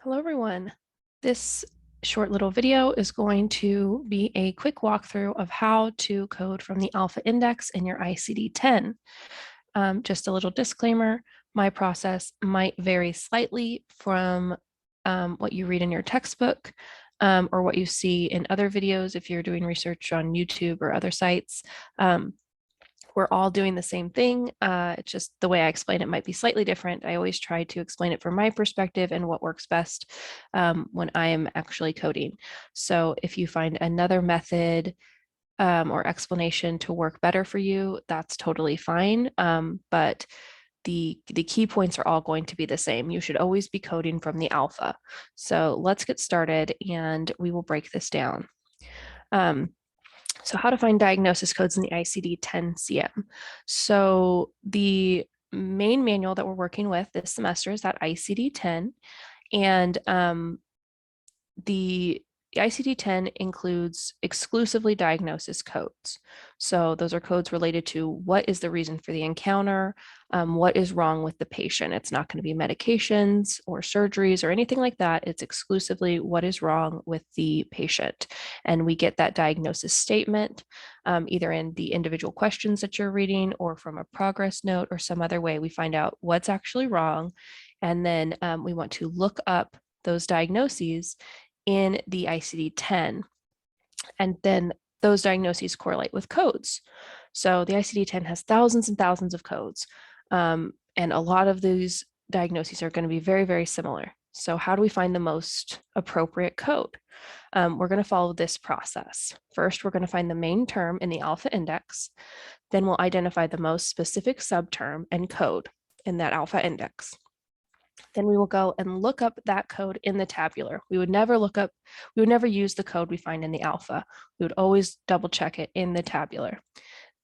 Hello, everyone. This short little video is going to be a quick walkthrough of how to code from the alpha index in your ICD-10. Just a little disclaimer, my process might vary slightly from what you read in your textbook or what you see in other videos if you're doing research on YouTube or other sites. We're all doing the same thing. It's just the way I explain it might be slightly different. I always try to explain it from my perspective and what works best when I am actually coding. So if you find another method or explanation to work better for you, that's totally fine. But the key points are all going to be the same. You should always be coding from the alpha. So let's get started and we will break this down. So how to find diagnosis codes in the ICD-10-CM. So the main manual that we're working with this semester is that ICD-10, and the ICD-10 includes exclusively diagnosis codes. So those are codes related to what is the reason for the encounter, what is wrong with the patient. It's not going to be medications or surgeries or anything like that. It's exclusively what is wrong with the patient. And we get that diagnosis statement either in the individual questions that you're reading or from a progress note or some other way. We find out what's actually wrong. And then we want to look up those diagnoses in the ICD-10. And then those diagnoses correlate with codes. So the ICD-10 has thousands and thousands of codes. And a lot of these diagnoses are going to be very, very similar. So how do we find the most appropriate code? We're going to follow this process. First, we're going to find the main term in the alpha index. Then we'll identify the most specific subterm and code in that alpha index. Then we will go and look up that code in the tabular. We would never use the code we find in the alpha. We would always double check it in the tabular.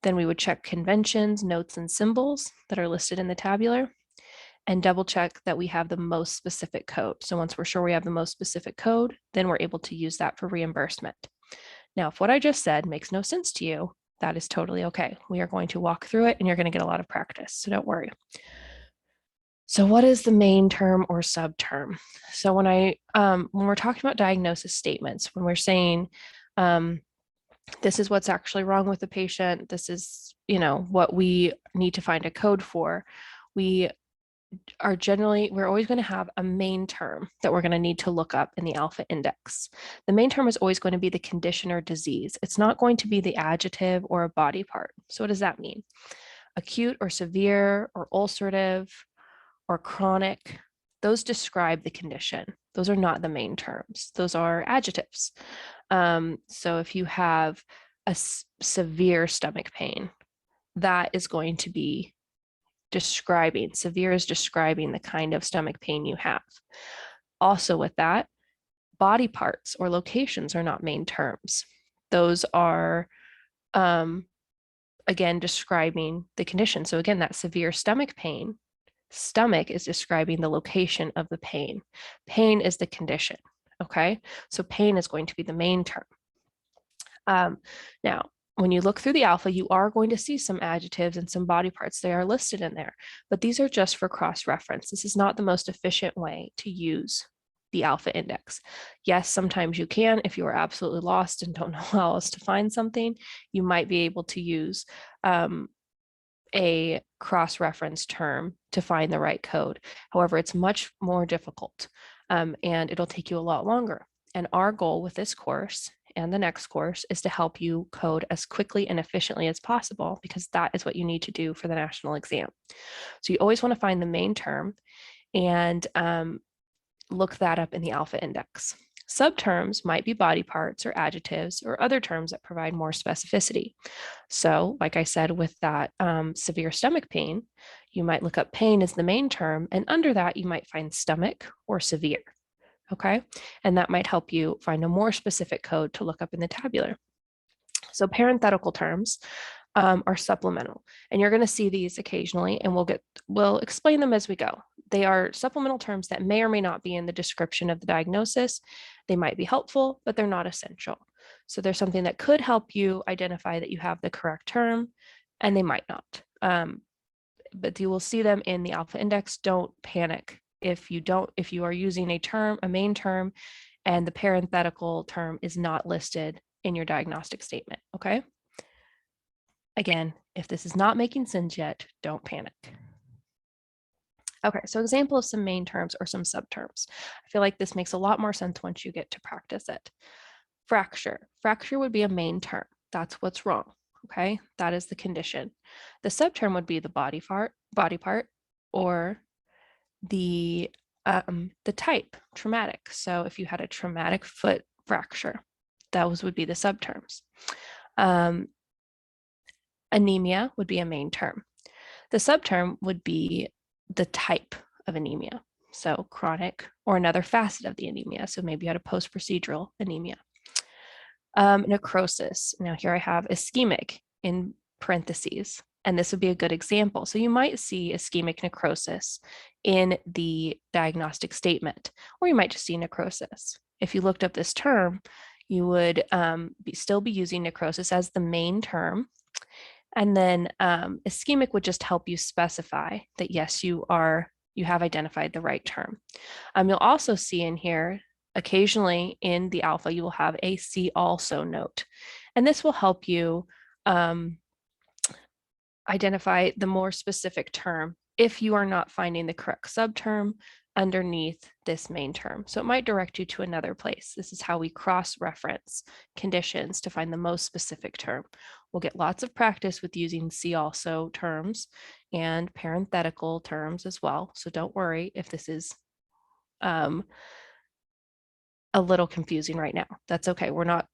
Then we would check conventions, notes, and symbols that are listed in the tabular and double check that we have the most specific code. So once we're sure we have the most specific code, then we're able to use that for reimbursement. Now, if what I just said makes no sense to you, that is totally okay. We are going to walk through it and you're going to get a lot of practice, so don't worry. So what is the main term or subterm? So when we're talking about diagnosis statements, when we're saying this is what's actually wrong with the patient, this is what we need to find a code for, we're always going to have a main term that we're going to need to look up in the alpha index. The main term is always going to be the condition or disease. It's not going to be the adjective or a body part. So what does that mean? Acute or severe or ulcerative or chronic, those describe the condition. Those are not the main terms. Those are adjectives. So if you have a severe stomach pain, that is going to be severe is describing the kind of stomach pain you have. Also with that, body parts or locations are not main terms. Those are, again, describing the condition. So again, that severe stomach pain, stomach is describing the location of the pain. Pain is the condition, okay? So pain is going to be the main term. Now, when you look through the alpha, you are going to see some adjectives and some body parts. They are listed in there, but these are just for cross-reference. This is not the most efficient way to use the alpha index. Yes, sometimes you can. If you are absolutely lost and don't know how else to find something, you might be able to use a cross-reference term to find the right code. However, it's much more difficult and it'll take you a lot longer. And our goal with this course and the next course is to help you code as quickly and efficiently as possible, because that is what you need to do for the national exam. So you always want to find the main term and look that up in the alpha index. Subterms might be body parts or adjectives or other terms that provide more specificity. So like I said, with that severe stomach pain, you might look up pain as the main term, and under that you might find stomach or severe, okay? And that might help you find a more specific code to look up in the tabular. So parenthetical terms are supplemental, and you're going to see these occasionally, and we'll explain them as we go. They are supplemental terms that may or may not be in the description of the diagnosis. They might be helpful, but they're not essential. So there's something that could help you identify that you have the correct term, and they might not. But you will see them in the alpha index. Don't panic if you are using a main term, and the parenthetical term is not listed in your diagnostic statement, okay? Again, if this is not making sense yet, don't panic. Okay, so example of some main terms or some subterms. I feel like this makes a lot more sense once you get to practice it. Fracture. Fracture would be a main term. That's what's wrong, okay? That is the condition. The subterm would be the body part, or the type, traumatic. So if you had a traumatic foot fracture, those would be the subterms. Anemia would be a main term. The subterm would be the type of anemia. So chronic or another facet of the anemia. So maybe you had a post-procedural anemia. Necrosis. Now here I have ischemic in parentheses, and this would be a good example. So you might see ischemic necrosis in the diagnostic statement, or you might just see necrosis. If you looked up this term, you would still be using necrosis as the main term. And then ischemic would just help you specify that, yes, you have identified the right term. You'll also see in here, occasionally in the alpha, you will have a see also note. And this will help you identify the more specific term if you are not finding the correct subterm underneath this main term. So it might direct you to another place. This is how we cross-reference conditions to find the most specific term. We'll get lots of practice with using see also terms and parenthetical terms as well. So don't worry if this is a little confusing right now. That's okay. We're not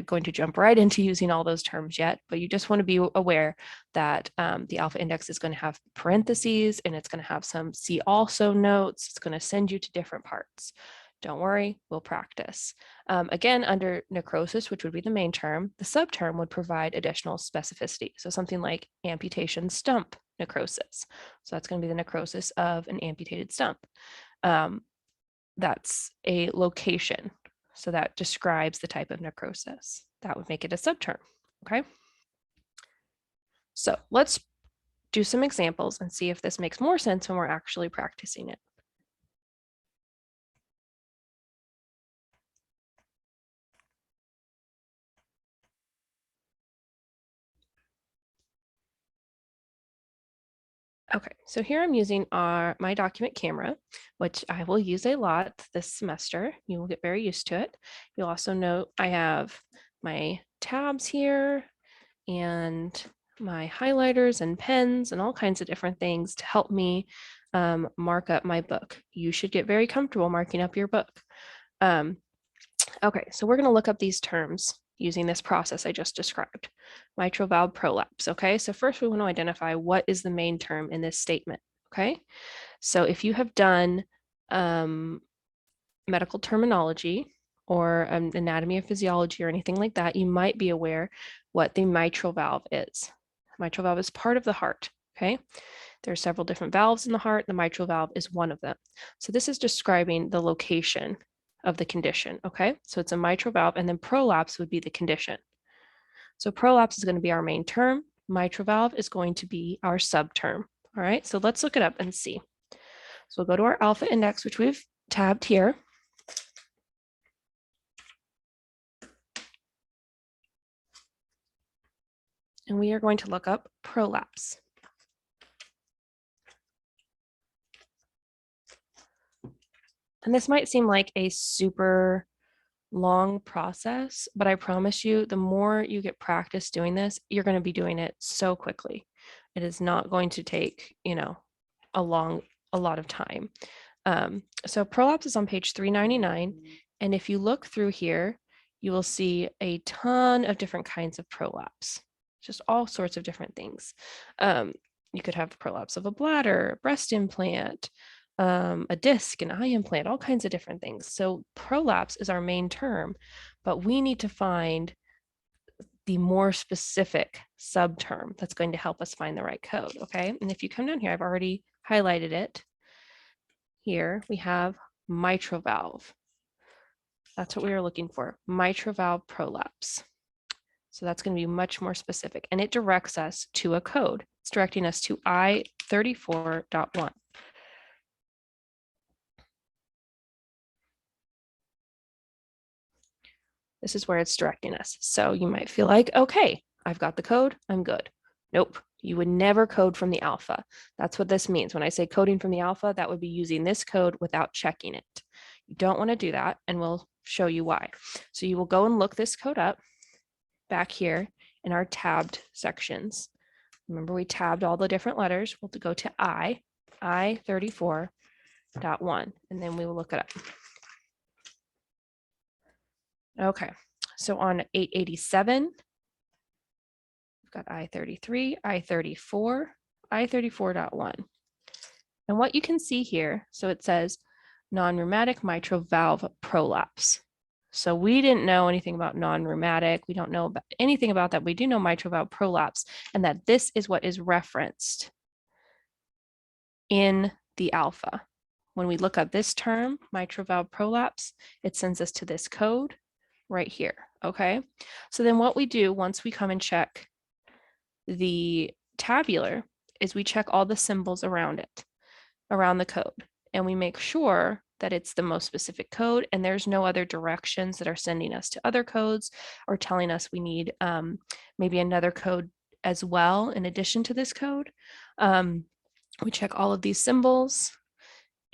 going to jump right into using all those terms yet, but you just want to be aware that the alpha index is going to have parentheses, and it's going to have some see also notes. It's going to send you to different parts. Don't worry, we'll practice. Again, under necrosis, which would be the main term, the subterm would provide additional specificity. So something like amputation stump necrosis. So that's going to be the necrosis of an amputated stump. That's a location. So that describes the type of necrosis. That would make it a subterm, okay? So let's do some examples and see if this makes more sense when we're actually practicing it. Okay, so here I'm using my document camera, which I will use a lot this semester. You will get very used to it. You'll also note I have my tabs here and my highlighters and pens and all kinds of different things to help me mark up my book. You should get very comfortable marking up your book. Okay, so we're going to look up these terms using this process I just described. Mitral valve prolapse, okay? So first we want to identify what is the main term in this statement, okay? So if you have done medical terminology or anatomy or physiology or anything like that, you might be aware what the mitral valve is. Mitral valve is part of the heart, okay? There are several different valves in the heart. The mitral valve is one of them. So this is describing the location of the condition, okay? So it's a mitral valve, and then prolapse would be the condition. So prolapse is going to be our main term. Mitral valve is going to be our subterm, all right? So let's look it up and see. So we'll go to our alpha index, which we've tabbed here. And we are going to look up prolapse. And this might seem like a super long process, but I promise you, the more you get practice doing this, you're going to be doing it so quickly. It is not going to take, a lot of time. So prolapse is on page 399. And if you look through here, you will see a ton of different kinds of prolapse, just all sorts of different things. You could have the prolapse of a bladder, breast implant, a disc, an eye implant, all kinds of different things. So prolapse is our main term, but we need to find the more specific subterm that's going to help us find the right code, okay? And if you come down here, I've already highlighted it. Here we have mitral valve. That's what we are looking for, mitral valve prolapse. So that's going to be much more specific, and it directs us to a code. It's directing us to I-34.1. This is where it's directing us. So you might feel like, okay, I've got the code, I'm good. Nope, you would never code from the alpha. That's what this means. When I say coding from the alpha, that would be using this code without checking it. You don't want to do that, and we'll show you why. So you will go and look this code up back here in our tabbed sections. Remember, we tabbed all the different letters. We'll go to I34.1, and then we will look it up. Okay, so on 887, we've got I33, I34, I34.1. And what you can see here, so it says non-rheumatic mitral valve prolapse. So we didn't know anything about non-rheumatic. We don't know about anything about that. We do know mitral valve prolapse, and that this is what is referenced in the alpha. When we look up this term, mitral valve prolapse, it sends us to this code right here, okay? So then what we do once we come and check the tabular is we check all the symbols around it, around the code, and we make sure that it's the most specific code and there's no other directions that are sending us to other codes or telling us we need maybe another code as well in addition to this code. We check all of these symbols,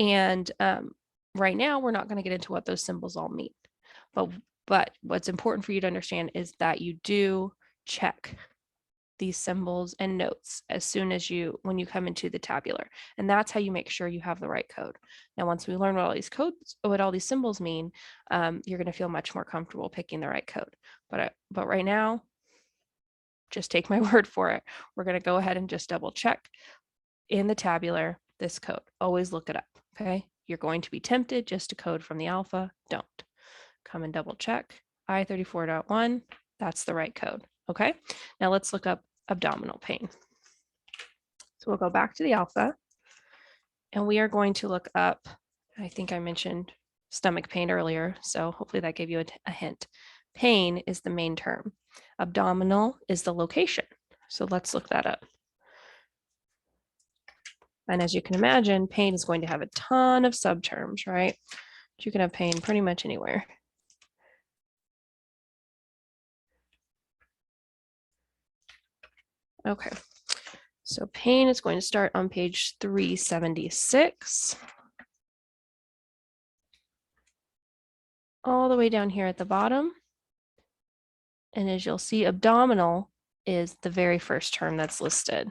and right now we're not going to get into what those symbols all mean, but what's important for you to understand is that you do check these symbols and notes as soon as when you come into the tabular, and that's how you make sure you have the right code. Now, once we learn what all these codes, what all these symbols mean, you're going to feel much more comfortable picking the right code. But right now, just take my word for it. We're going to go ahead and just double check in the tabular this code. Always look it up. Okay, you're going to be tempted just to code from the alpha. Don't. Come and double check I34.1. That's the right code. Okay, now let's look up abdominal pain. So we'll go back to the alpha, and we are going to look up, I think I mentioned stomach pain earlier, so hopefully that gave you a hint. Pain is the main term. Abdominal is the location. So let's look that up. And as you can imagine, pain is going to have a ton of subterms, right? But you can have pain pretty much anywhere. Okay, so pain is going to start on page 376. All the way down here at the bottom. And as you'll see, abdominal is the very first term that's listed.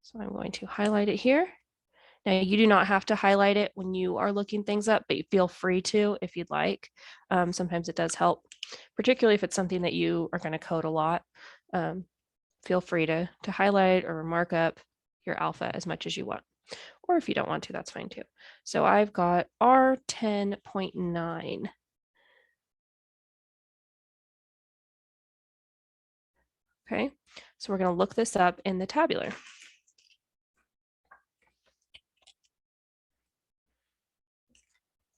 So I'm going to highlight it here. Now, you do not have to highlight it when you are looking things up, but you feel free to if you'd like. Sometimes it does help, particularly if it's something that you are going to code a lot. Feel free to highlight or mark up your alpha as much as you want. Or if you don't want to, that's fine too. So I've got R10.9. Okay, so we're going to look this up in the tabular.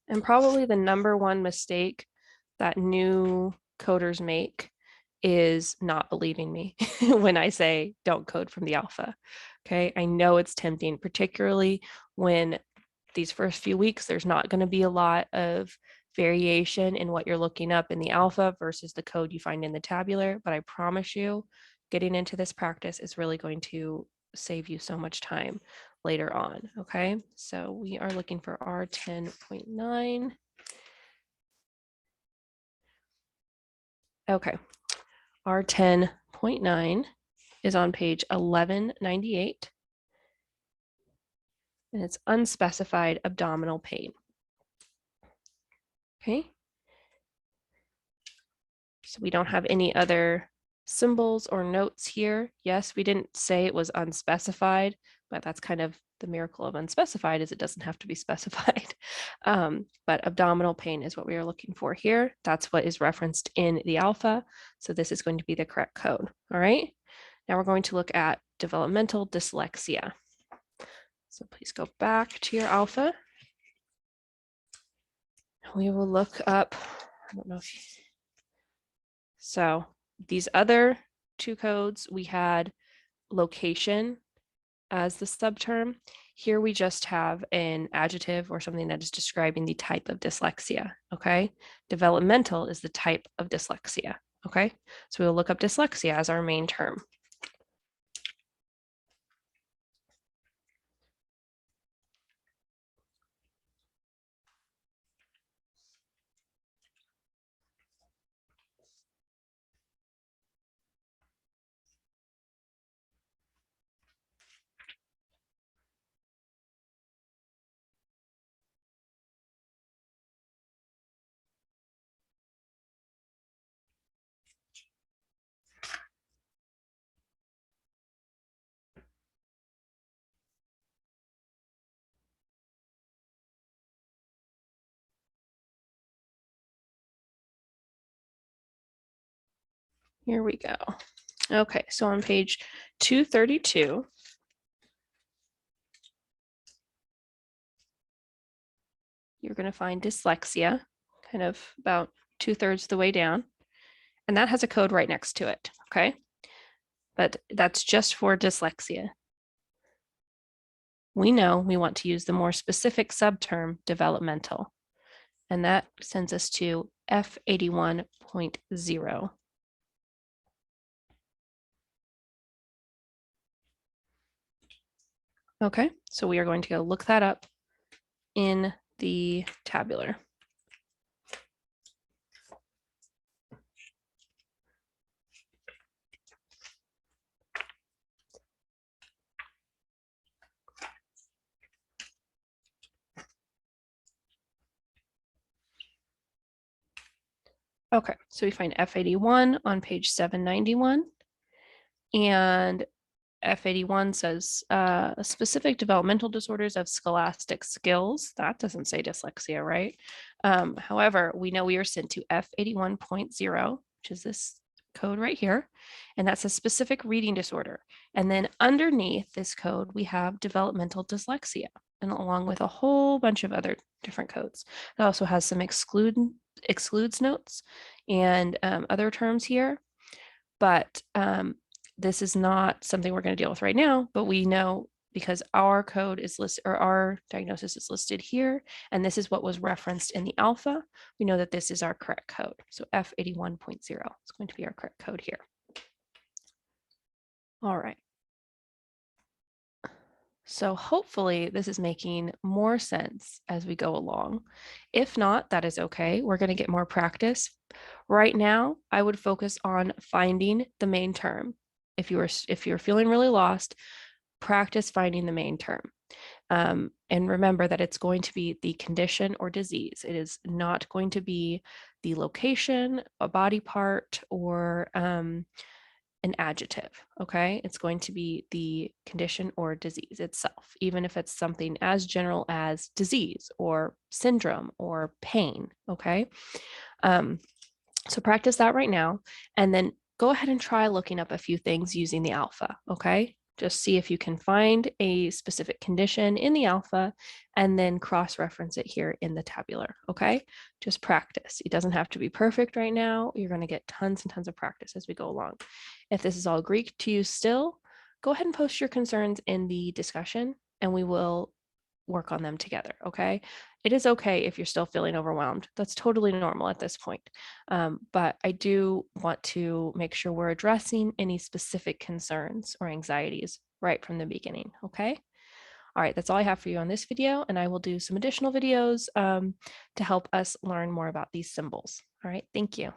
And probably the number one mistake that new coders make is not believing me when I say don't code from the alpha. Okay, I know it's tempting, particularly when these first few weeks, there's not going to be a lot of variation in what you're looking up in the alpha versus the code you find in the tabular. But I promise you, getting into this practice is really going to save you so much time later on. Okay, so we are looking for R10.9. Okay, R10.9 is on page 1198, and it's unspecified abdominal pain. Okay, so we don't have any other symbols or notes here. Yes, we didn't say it was unspecified, but that's kind of the miracle of unspecified, is it doesn't have to be specified. But abdominal pain is what we are looking for here. That's what is referenced in the alpha. So this is going to be the correct code. All right. Now we're going to look at developmental dyslexia. So please go back to your alpha. We will look up, I don't know if you, so these other two codes, we had location as the subterm. Here we just have an adjective or something that is describing the type of dyslexia, okay? Developmental is the type of dyslexia, okay? So we'll look up dyslexia as our main term. Here we go. Okay, so on page 232, you're going to find dyslexia, kind of about 2/3 the way down, and that has a code right next to it, okay? But that's just for dyslexia. We know we want to use the more specific subterm developmental, and that sends us to F81.0. Okay, so we are going to go look that up in the tabular. Okay, so we find F81 on page 791, and F81 says specific developmental disorders of scholastic skills. That doesn't say dyslexia, right? However, we know we are sent to F81.0, which is this code right here, and that's a specific reading disorder. And then underneath this code, we have developmental dyslexia, and along with a whole bunch of other different codes. It also has some excludes notes and other terms here, but this is not something we're going to deal with right now, but we know because our code is listed, or our diagnosis is listed here, and this is what was referenced in the alpha, we know that this is our correct code. So F81.0 is going to be our correct code here. All right. So hopefully this is making more sense as we go along. If not, that is okay. We're going to get more practice. Right now, I would focus on finding the main term. If you're feeling really lost, practice finding the main term. And remember that it's going to be the condition or disease. It is not going to be the location, a body part, or an adjective, okay? It's going to be the condition or disease itself, even if it's something as general as disease or syndrome or pain, okay? So practice that right now, and then go ahead and try looking up a few things using the alpha, okay? Just see if you can find a specific condition in the alpha and then cross-reference it here in the tabular, okay? Just practice. It doesn't have to be perfect right now. You're going to get tons and tons of practice as we go along. If this is all Greek to you still, go ahead and post your concerns in the discussion and we will work on them together, okay? It is okay if you're still feeling overwhelmed. That's totally normal at this point. But I do want to make sure we're addressing any specific concerns or anxieties right from the beginning, okay? All right, that's all I have for you on this video, and I will do some additional videos to help us learn more about these symbols. All right, thank you.